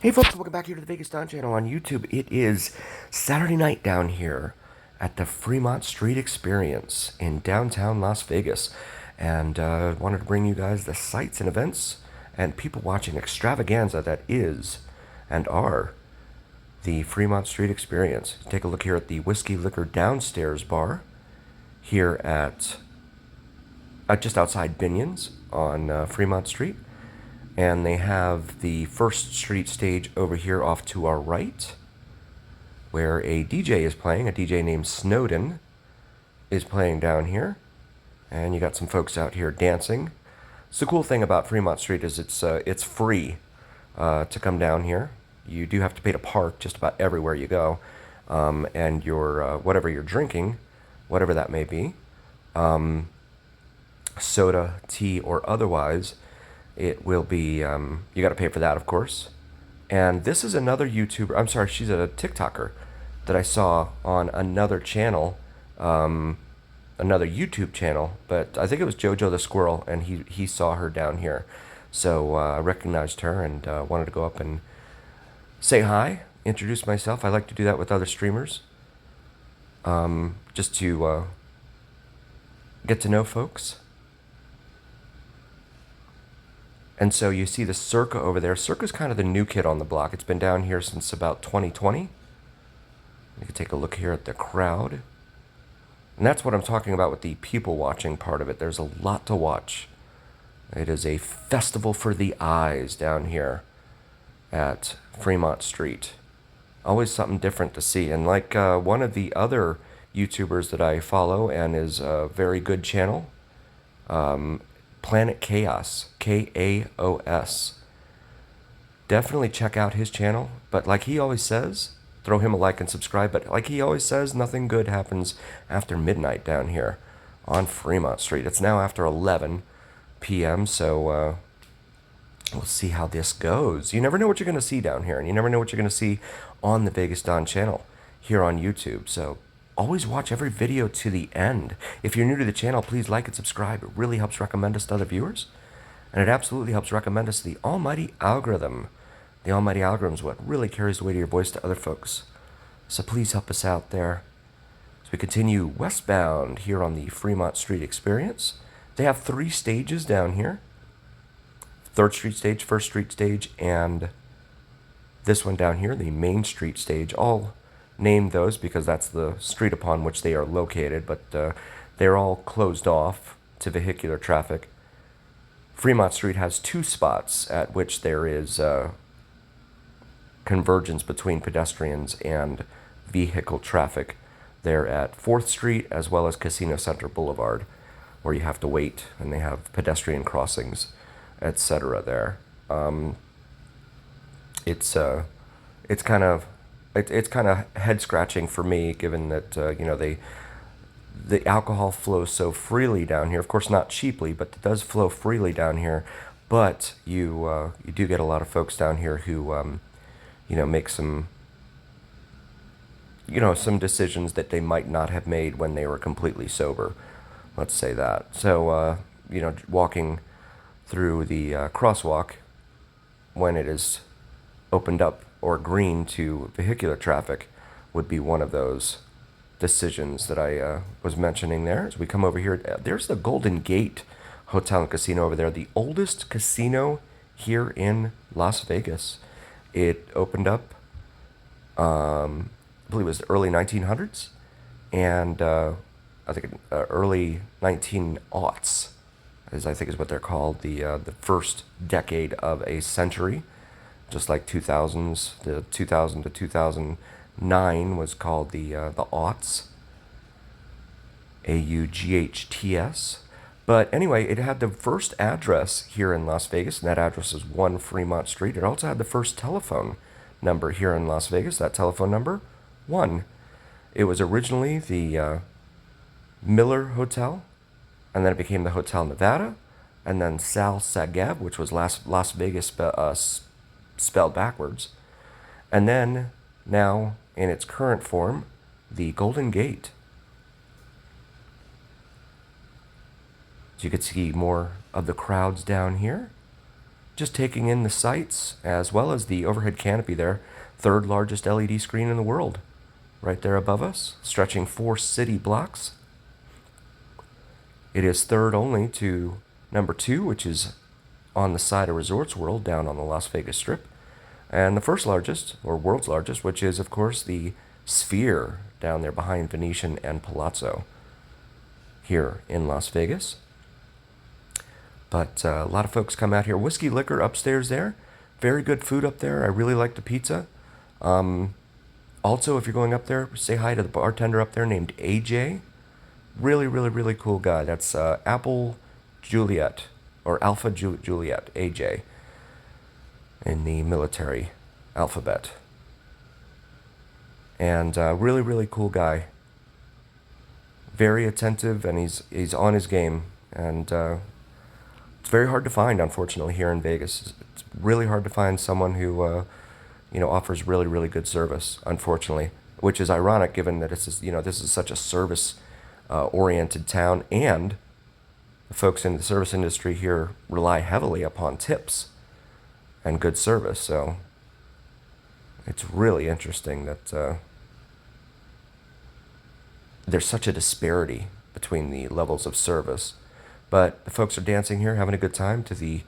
Hey folks, welcome back here to the Vegas Don channel on YouTube. It is Saturday night down here at the Fremont Street Experience in downtown Las Vegas. And wanted to bring you guys the sights and events and people watching extravaganza that is and are the Fremont Street Experience. Take a look here at the Whiskey Liquor Downstairs Bar here at just outside Binion's on Fremont Street. And they have the First Street stage over here off to our right, where a DJ is playing. A DJ named Snowden is playing down here. And you got some folks out here dancing. So the cool thing about Fremont Street is it's free to come down here. You do have to pay to park just about everywhere you go. And your whatever you're drinking, whatever that may be, soda, tea, or otherwise, it will be, you got to pay for that, of course. And this is another YouTuber, I'm sorry, she's a TikToker that I saw on another channel, another YouTube channel, but I think it was Jojo the Squirrel, and he saw her down here. So I recognized her and wanted to go up and say hi, introduce myself. I like to do that with other streamers, just to get to know folks. And so you see the Circa over there. Circa's kind of the new kid on the block. It's been down here since about 2020. You can take a look here at the crowd. And that's what I'm talking about with the people watching part of it. There's a lot to watch. It is a festival for the eyes down here at Fremont Street. Always something different to see. And like one of the other YouTubers that I follow and is a very good channel, Planet Chaos, K-A-O-S. Definitely check out his channel, but like he always says, throw him a like and subscribe, but like he always says, nothing good happens after midnight down here on Fremont Street. It's now after 11 p.m., so we'll see how this goes. You never know what you're going to see down here, and you never know what you're going to see on the Vegas Don channel here on YouTube, so always watch every video to the end. If you're new to the channel, please like and subscribe. It really helps recommend us to other viewers. And it absolutely helps recommend us to the almighty algorithm. The almighty algorithm is what really carries the weight of your voice to other folks. So please help us out there. As we continue westbound here on the Fremont Street Experience. They have 3 stages down here. 3rd Street stage, 1st Street stage, and this one down here, the Main Street stage. All named those because that's the street upon which they are located, but they're all closed off to vehicular traffic. Fremont Street has 2 spots at which there is convergence between pedestrians and vehicle traffic. They're at 4th Street as well as Casino Center Boulevard, where you have to wait, and they have pedestrian crossings, etc. there. It's kind of head scratching for me, given that the alcohol flows so freely down here. Of course, not cheaply, but it does flow freely down here. But you do get a lot of folks down here who make some some decisions that they might not have made when they were completely sober. Let's say that. So walking through the crosswalk when it is opened up or green to vehicular traffic would be one of those decisions that I was mentioning there. As we come over here, there's the Golden Gate Hotel and Casino over there, the oldest casino here in Las Vegas. It opened up, I believe it was the early 1900s, and I think early 1900s, I think is what they're called, the first decade of a century. Just like 2000s, the 2000 to 2009 was called the aughts, A-U-G-H-T-S. But anyway, it had the first address here in Las Vegas, and that address is 1 Fremont Street. It also had the first telephone number here in Las Vegas, that telephone number, 1. It was originally the Miller Hotel, and then it became the Hotel Nevada, and then Sal Sagev, which was Las Vegas spelled backwards, and then now in its current form, the Golden Gate. So you could see more of the crowds down here. just taking in the sights as well as the overhead canopy there. Third largest LED screen in the world, right there above us, stretching 4 city blocks. It is third only to number 2, which is on the side of Resorts World down on the Las Vegas Strip. And the first largest, or world's largest, which is, of course, the Sphere down there behind Venetian and Palazzo here in Las Vegas. But a lot of folks come out here. Whiskey Liquor upstairs there. Very good food up there. I really like the pizza. Also, if you're going up there, say hi to the bartender up there named AJ. Really, really, really cool guy. That's Apple Juliet, or Alpha Juliet, AJ, in the military alphabet. And really, really cool guy. Very attentive, and he's on his game. And it's very hard to find, unfortunately, here in Vegas. It's really hard to find someone who, offers really, really good service, unfortunately, which is ironic given that this is such a service-oriented town, and the folks in the service industry here rely heavily upon tips and good service. So it's really interesting that there's such a disparity between the levels of service. But the folks are dancing here, having a good time to the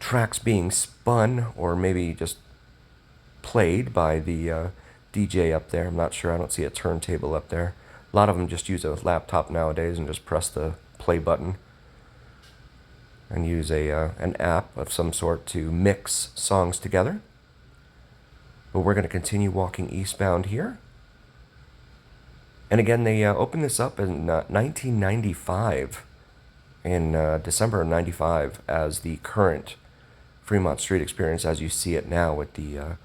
tracks being spun or maybe just played by the DJ up there. I'm not sure. I don't see a turntable up there. A lot of them just use a laptop nowadays and just press the play button and use an app of some sort to mix songs together. But we're going to continue walking eastbound here. And again, they opened this up in 1995, in December of 95, as the current Fremont Street experience as you see it now with the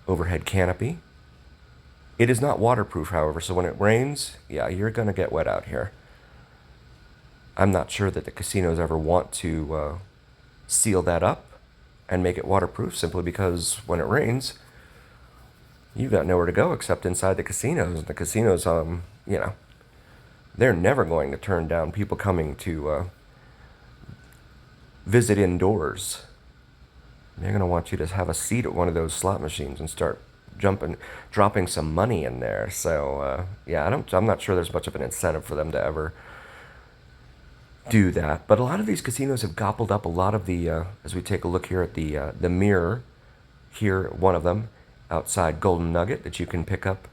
overhead canopy. It is not waterproof, however, so when it rains, yeah, you're going to get wet out here. I'm not sure that the casinos ever want to seal that up and make it waterproof, simply because when it rains, you've got nowhere to go except inside the casinos. And the casinos, they're never going to turn down people coming to visit indoors. They're going to want you to have a seat at one of those slot machines and start dropping some money in there. So, I'm not sure there's much of an incentive for them to ever do that. But a lot of these casinos have gobbled up a lot of the, as we take a look here at the mirror, here, one of them, outside Golden Nugget, that you can pick up.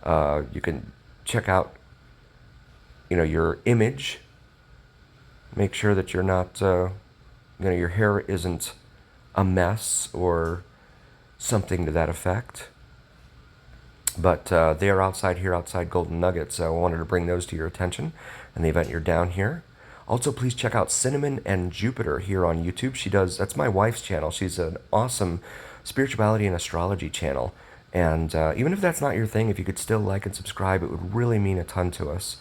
You can check out, your image. Make sure that you're not, your hair isn't a mess or something to that effect. But they are outside here, outside Golden Nugget, so I wanted to bring those to your attention in the event you're down here. Also, please check out Cinnamon and Jupiter here on YouTube. That's my wife's channel. She's an awesome spirituality and astrology channel. And even if that's not your thing, if you could still like and subscribe, it would really mean a ton to us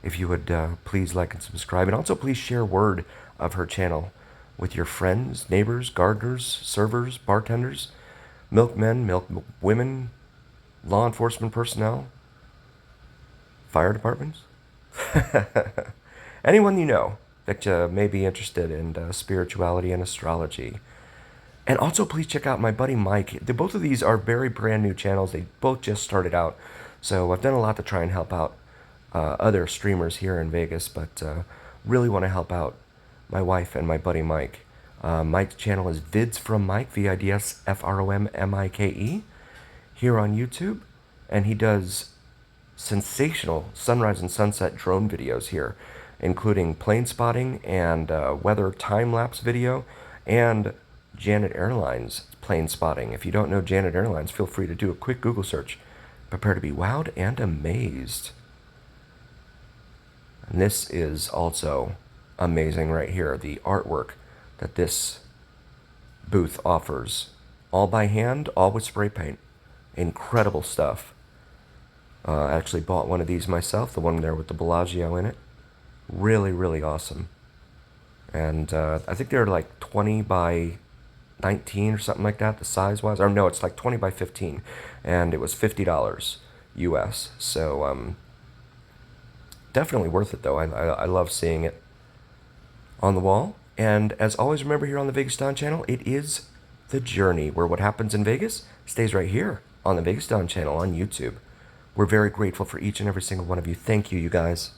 if you would please like and subscribe. And also please share word of her channel with your friends, neighbors, gardeners, servers, bartenders, milkmen, milkwomen, law enforcement personnel, fire departments. Anyone you know that may be interested in spirituality and astrology. And also, please check out my buddy Mike. Both of these are very brand new channels. They both just started out. So I've done a lot to try and help out other streamers here in Vegas, but really want to help out my wife and my buddy Mike. Mike's channel is Vids from Mike, VIDSFROMMIKE, here on YouTube. And he does sensational sunrise and sunset drone videos here, including plane spotting and weather time-lapse video, and Janet Airlines plane spotting. If you don't know Janet Airlines, feel free to do a quick Google search. Prepare to be wowed and amazed. And this is also amazing right here, the artwork that this booth offers. All by hand, all with spray paint. Incredible stuff. I actually bought one of these myself, the one there with the Bellagio in it. Really, really awesome. And I think they're like 20 by 19 or something like that, the size-wise. Or no, it's like 20 by 15. And it was $50 US. So definitely worth it, though. I love seeing it on the wall. And as always, remember here on the Vegas Don channel, it is the journey where what happens in Vegas stays right here on the Vegas Don channel on YouTube. We're very grateful for each and every single one of you. Thank you, you guys.